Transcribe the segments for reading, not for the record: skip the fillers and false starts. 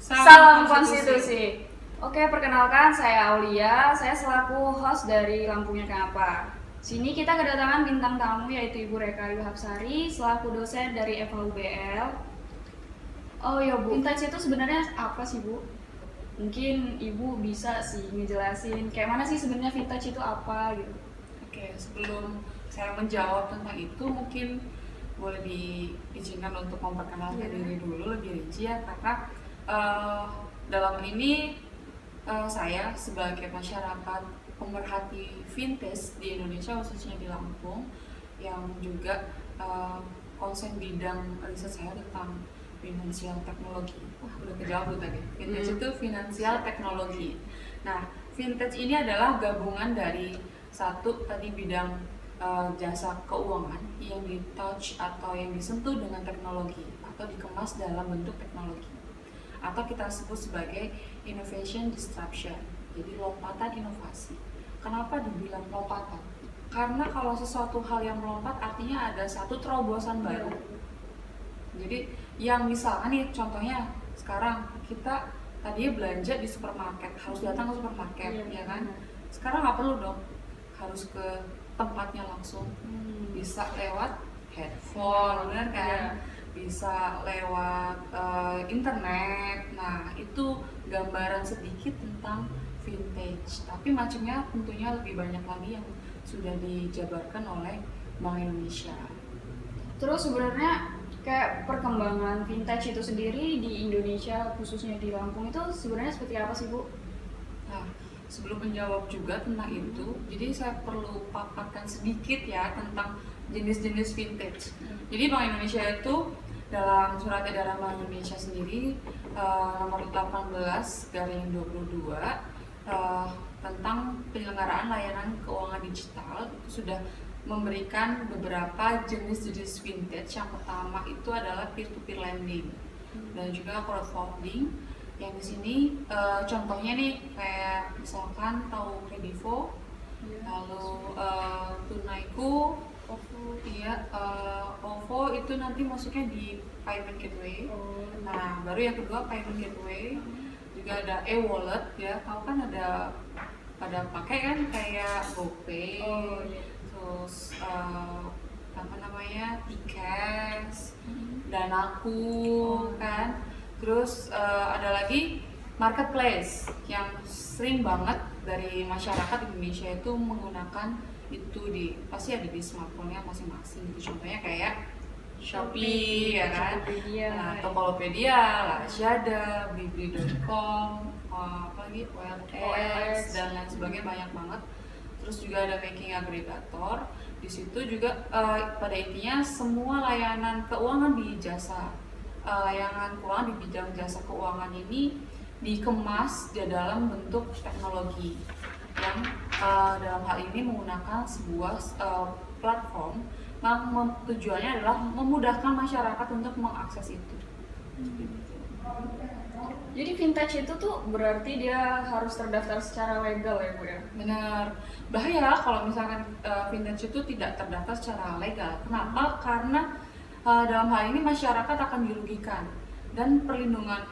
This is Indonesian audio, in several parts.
Salam konstitusi. Oke, perkenalkan saya Aulia. Saya selaku host dari Lampunya Kenapa. Sini kita kedatangan bintang tamu yaitu Ibu Reka Yuhapsari selaku dosen dari FHUBL. Oh ya Bu, vintage itu sebenarnya apa sih Bu? Mungkin Ibu bisa sih ngejelasin kayak mana sih sebenarnya vintage itu apa gitu. Oke, sebelum saya menjawab tentang itu mungkin boleh diizinkan untuk memperkenalkan diri dulu lebih rinci ya, karena dalam ini saya sebagai masyarakat pemerhati vintage di Indonesia, khususnya di Lampung, yang juga konsen bidang riset saya tentang finansial teknologi. Wah, udah kejawab tadi. Vintage itu finansial teknologi. Nah, vintage ini adalah gabungan dari satu tadi bidang jasa keuangan yang di-touch atau yang disentuh dengan teknologi atau dikemas dalam bentuk teknologi, atau kita sebut sebagai innovation disruption, jadi lompatan inovasi. Kenapa dibilang lompatan? Karena kalau sesuatu hal yang melompat artinya ada satu terobosan baru. Jadi yang misalnya nih contohnya sekarang kita tadinya belanja di supermarket, harus datang ke supermarket, ya kan? Sekarang nggak perlu dong, harus ke tempatnya langsung, bisa lewat headphone, benar kan? Bisa lewat internet. Nah, itu gambaran sedikit tentang vintage. Tapi macamnya tentunya lebih banyak lagi yang sudah dijabarkan oleh Bank Indonesia. Terus sebenarnya kayak perkembangan vintage itu sendiri di Indonesia, khususnya di Lampung itu sebenarnya seperti apa sih Bu? Nah, sebelum menjawab juga tentang itu, jadi saya perlu paparkan sedikit ya tentang jenis-jenis vintage. Jadi Bank Indonesia itu dalam surat edaran Bank Indonesia sendiri nomor 18/22 tentang penyelenggaraan layanan keuangan digital itu sudah memberikan beberapa jenis-jenis vintage. Yang pertama itu adalah peer-to-peer lending dan juga crowdfunding. Yang di sini contohnya nih kayak misalkan tahu Kredivo, lalu Tunaiku, OVO, OVO itu nanti masuknya di payment gateway. Nah, baru yang kedua payment gateway, juga ada e-wallet ya, tahu kan ada pada pakai kan kayak GoPay, terus apa namanya Tikes, Danaku kan. Terus ada lagi marketplace yang sering banget dari masyarakat Indonesia itu menggunakan itu pasti ada di smartphone-nya masing-masing. Contohnya kayak Shopee ya kan, nah, Tokopedia, Lazada, Blibli.com, apalagi OLX dan lain sebagainya, banyak banget. Terus juga ada banking aggregator. Di situ juga pada intinya semua layanan keuangan di jasa layanan keuangan di bidang jasa keuangan ini dikemas di dalam bentuk teknologi yang dalam hal ini menggunakan sebuah platform yang tujuannya adalah memudahkan masyarakat untuk mengakses itu. Jadi vintage itu tuh berarti dia harus terdaftar secara legal ya Bu ya? Benar. Bahaya kalau misalkan vintage itu tidak terdaftar secara legal. Kenapa? Karena dalam hal ini masyarakat akan dirugikan dan perlindungan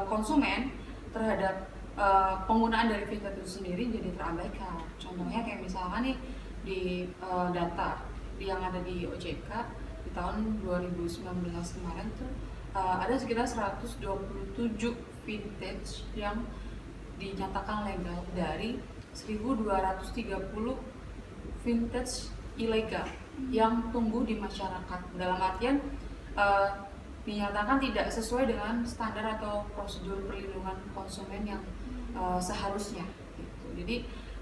konsumen terhadap penggunaan dari vintage itu sendiri jadi terabaikan. Contohnya kayak misalkan nih di data yang ada di OJK di tahun 2019 kemarin tuh ada sekitar 127 vintage yang dinyatakan legal dari 1230 vintage ilegal yang tumbuh di masyarakat. Dalam artian dinyatakan tidak sesuai dengan standar atau prosedur perlindungan konsumen yang seharusnya. Gitu. Jadi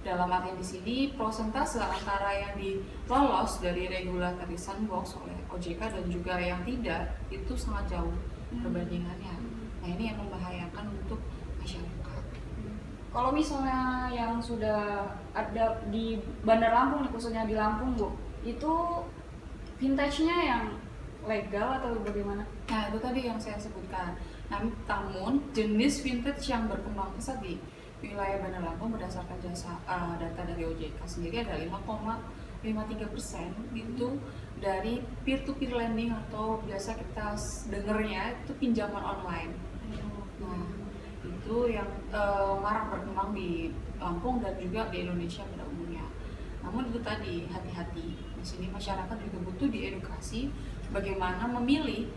dalam artian di sini prosentase antara yang dilolos dari regulatory sandbox oleh OJK dan juga yang tidak itu sangat jauh perbandingannya. Nah, ini yang membahayakan untuk masyarakat. Kalau misalnya yang sudah ada di Bandar Lampung, khususnya di Lampung Bu, itu vintage-nya yang legal atau bagaimana? Nah, itu tadi yang saya sebutkan. Namun jenis vintage yang berkembang pesat di wilayah Bandar Lampung berdasarkan data dari OJK sendiri ada 5,53% itu dari peer-to-peer lending atau biasa kita dengernya itu pinjaman online. Nah, itu yang marak berkembang di Lampung dan juga di Indonesia pada umumnya. Namun itu tadi, hati-hati. Di sini masyarakat juga butuh diedukasi bagaimana memilih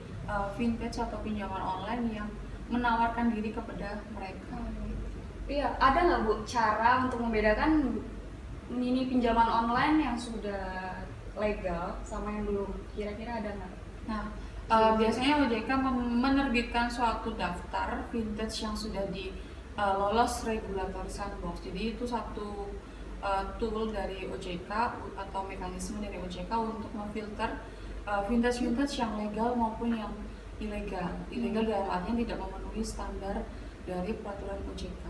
vintage atau pinjaman online yang menawarkan diri kepada mereka. Iya, ada nggak Bu cara untuk membedakan ini pinjaman online yang sudah legal sama yang belum? Kira-kira ada nggak? Nah, biasanya OJK menerbitkan suatu daftar vintage yang sudah lolos regulatory sandbox. Jadi itu satu tool dari OJK atau mekanisme dari OJK untuk memfilter vintage yang legal maupun yang ilegal. Ilegal dalam artian tidak memenuhi standar dari peraturan OJK.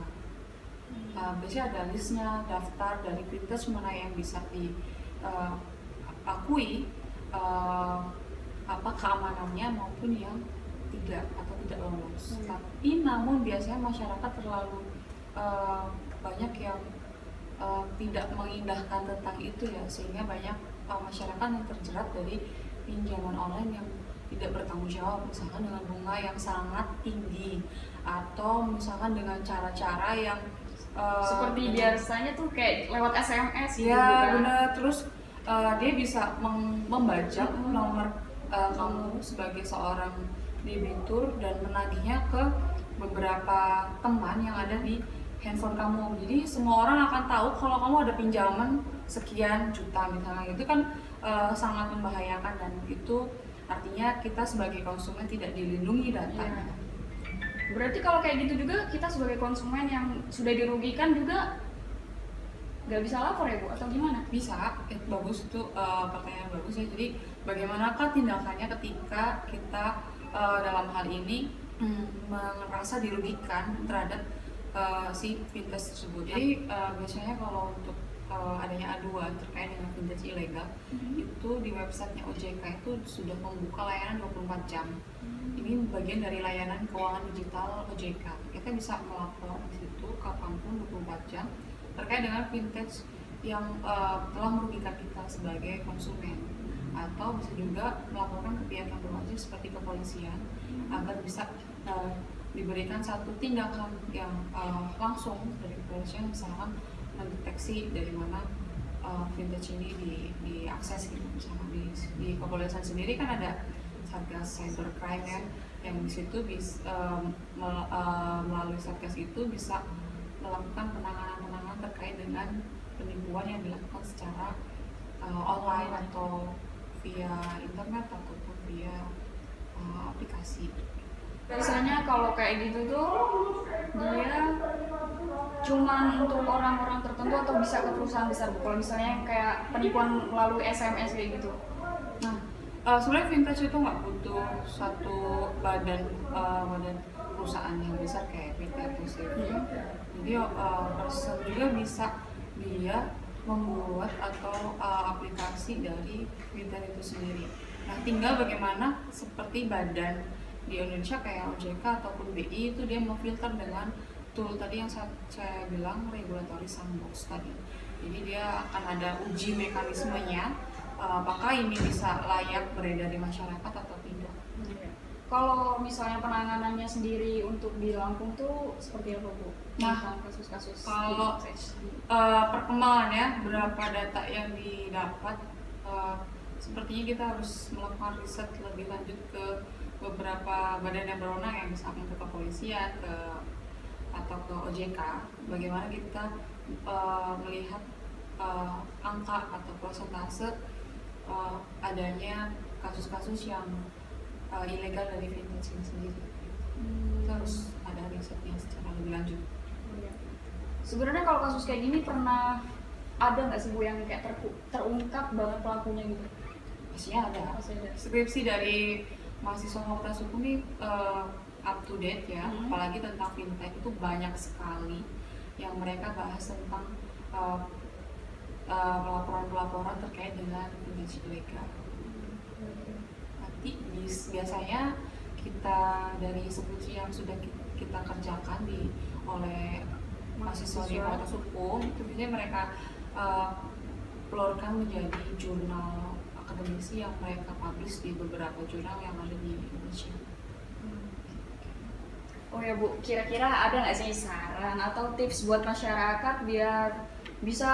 Biasanya ada listnya, daftar dari vintage mana yang bisa diakui keamanannya maupun yang tidak atau tidak lolos. Tapi namun biasanya masyarakat terlalu banyak yang tidak mengindahkan tentang itu ya, sehingga banyak masyarakat yang terjerat dari pinjaman online yang tidak bertanggung jawab, misalkan dengan bunga yang sangat tinggi atau misalkan dengan cara-cara yang seperti biasanya tuh kayak lewat SMS gitu ya, kan? benar. Terus dia bisa membajak nomor kamu sebagai seorang debitur dan menagihnya ke beberapa teman yang ada di handphone kamu. Jadi semua orang akan tahu kalau kamu ada pinjaman sekian juta misalnya. Itu kan sangat membahayakan, dan itu artinya kita sebagai konsumen tidak dilindungi datanya. Berarti kalau kayak gitu juga kita sebagai konsumen yang sudah dirugikan juga nggak bisa lapor ya Bu, atau gimana? Bisa, bagus, itu pertanyaan bagus ya. Jadi bagaimanakah tindakannya ketika kita dalam hal ini merasa dirugikan terhadap si vintage tersebut. Jadi biasanya kalau untuk adanya aduan terkait dengan vintage ilegal, itu di websitenya OJK itu sudah membuka layanan 24 jam. Ini bagian dari layanan keuangan digital OJK. Kita bisa melapor di situ kapanpun 24 jam terkait dengan vintage yang telah merugikan kita sebagai konsumen, atau bisa juga melaporkan ke pihak yang berwajib seperti kepolisian agar bisa diberikan satu tindakan yang langsung dari kepolisian, misalkan mendeteksi dari mana vintage ini diakses gitu. Misalnya di kepolisian sendiri kan ada Satgas Cybercrime ya, yang di situ melalui Satgas itu bisa melakukan penanganan terkait dengan penipuan yang dilakukan secara online atau via internet ataupun via aplikasi. Biasanya kalau kayak gitu tuh dia cuman untuk orang-orang tertentu atau bisa ke perusahaan besar Bu? Kalau misalnya yang kayak penipuan melalui SMS kayak gitu. Nah, sebenarnya vintage itu nggak butuh satu badan perusahaan yang besar kayak PT atau CV. Jadi person juga bisa dia membuat atau aplikasi dari vintage itu sendiri. Nah, tinggal bagaimana seperti badan di Indonesia kayak OJK ataupun BI itu dia memfilter dengan tool tadi yang saya bilang regulatory sandbox tadi. Jadi dia akan ada uji mekanismenya, apakah ini bisa layak beredar di masyarakat atau tidak. Kalau misalnya penanganannya sendiri untuk di Lampung tuh seperti apa Bu? Nah, kasus-kasus kalau perkembangannya berapa data yang didapat, sepertinya kita harus melakukan riset lebih lanjut ke beberapa badan yang berwenang, yang misalkan ke kepolisian atau ke OJK. Bagaimana kita melihat angka atau persentase adanya kasus-kasus yang ilegal dari vintage ini sendiri. Kita harus ada risetnya secara lebih lanjut. Sebenarnya kalau kasus kayak gini pernah ada nggak sih Bu yang kayak terungkap banget pelakunya gitu? Pastinya ada. Skripsi dari mahasiswa Fakultas Hukum ini up to date ya, apalagi tentang fintech itu banyak sekali yang mereka bahas tentang pelaporan-pelaporan terkait dengan vintage ilegal. Nanti biasanya kita dari skripsi yang sudah kita kerjakan oleh mahasiswa di Fakultas Hukum itu biasanya mereka pelorkan menjadi jurnal akademisi yang mereka publish di beberapa jurnal yang ada di Indonesia. Oh ya Bu, kira-kira ada nggak sih saran atau tips buat masyarakat biar bisa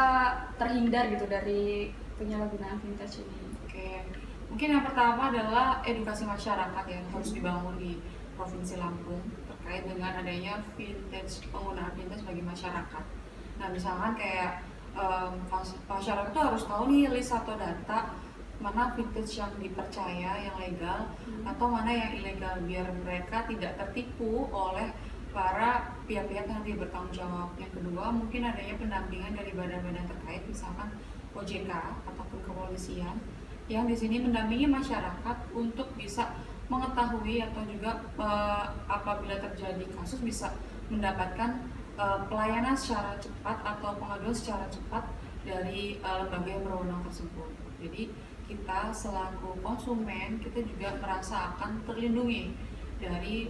terhindar gitu dari penyalahgunaan vintage ini? Oke, mungkin yang pertama adalah edukasi masyarakat yang harus dibangun di Provinsi Lampung terkait dengan adanya vintage, penggunaan vintage bagi masyarakat. Nah, misalkan kayak masyarakat tuh harus tahu nih list atau data mana vintage yang dipercaya, yang legal, atau mana yang ilegal, biar mereka tidak tertipu oleh para pihak-pihak yang nanti bertanggung jawab. Yang kedua, mungkin adanya pendampingan dari badan-badan terkait, misalkan OJK ataupun kepolisian, yang di sini mendampingi masyarakat untuk bisa mengetahui atau juga apabila terjadi kasus bisa mendapatkan pelayanan secara cepat atau pengaduan secara cepat dari lembaga yang berwenang tersebut. Jadi kita selaku konsumen kita juga merasa akan terlindungi dari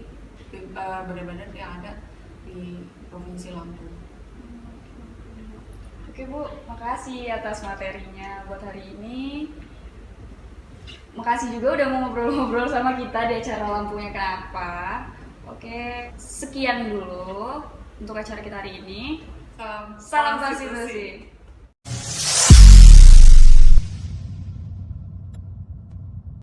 badan-badan yang ada di Provinsi Lampung. Oke Bu, makasih atas materinya buat hari ini. Makasih juga udah mau ngobrol-ngobrol sama kita di acara Lampunya Kenapa. Oke, sekian dulu untuk acara kita hari ini. Salam Salam konstitusi.